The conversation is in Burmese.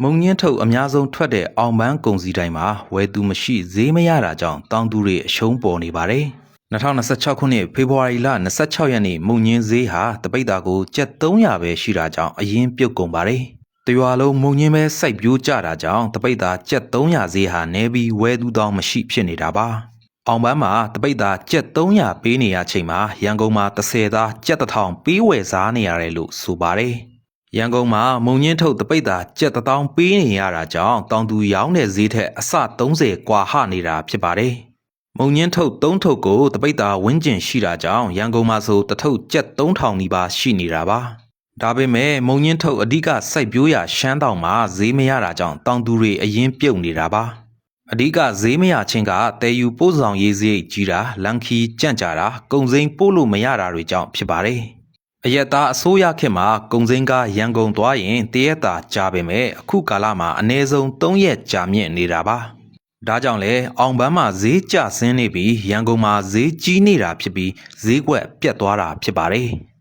မုံညင်းထုတ်အများဆုံးထွက်တဲ့အောင်ပန်းကုန်စည်တိုင်းမှာဝယ်သူမရှိဈေးမရတာကြောင့်တောင်သူတွေအရှုံးပေါ်နေပါတယ်။2026ခုနှစ်ဖေဖော်ဝါရီလ26ရက်နေ့မုံညင်းဈေးဟာတပိတ်တာကိုကျပ်300ပဲရှိတာကြောင့်အရင်ပြုတ်ကုန်ပါတယ်။တရွာလုံးမုံညင်းပဲစိုက်ပျိုးကြတာကြောင့်တပိတ်တာကျပ်300ဈေးဟာနည်းပြီးဝယ်သူတောင်မရှိဖြစ်နေတာပါ။အောင်ပန်းမှာတပိတ်တာကျပ်300ပေးနေရချိန်မှာရန်ကုန်မှာ30သားကျပ်1000ပေးဝယ်စားနေရတယ်လို့ဆိုပါတယ်။ရန်ကုန်မှာမုံညင်းထုတ်တပိတ်တာကျပ်1000ပေးနေရတာကြောင့်တောင်သူရောင်းတဲ့ဈေးထက်အဆ30ကွာဟနေတာဖြစ်ပါတယ်။မုံညင်းထုတ်3ထုပ်ကိုတပိတ်တာဝင်းကျင်ရှိတာကြောင့်ရန်ကုန်မှာဆိုတစ်ထုပ်ကျပ်3000နီးပါးရှိနေတာပါ။ဒါပေမဲ့မုံညင်းထုတ်အဓိကစိုက်ပျိုးရာရှမ်းတောင်မှာဈေးမရတာကြောင့်တောင်သူတွေအရင်ပြုတ်နေတာပါ။အဓိကဈေးမရခြင်းကတဲယူပို့ဆောင်ရေးစရိတ်ကြီးတာလန်ခီကြန့်ကြာတာကုန်စိမ်းပို့လို့မရတာတွေကြောင့်ဖြစ်ပါတယ်။အရက်သားအစိုးရခေတ်မှာကုန်စိမ်းကားရန်ကုန်သွားရင်တရက်တာကြာပေမဲ့အခုကာလမှာအနည်းဆုံး3ရက်ကြာမြင့်နေတာပါ။ဒါကြောင့်လဲအောင်ပန်းမှာဈေးကျဆင်းနေပြီးရန်ကုန်မှာဈေးကြီးနေတာဖြစ်ပြီးဈေးကွက်ပြတ်သွားတာဖြစ်ပါတယ်။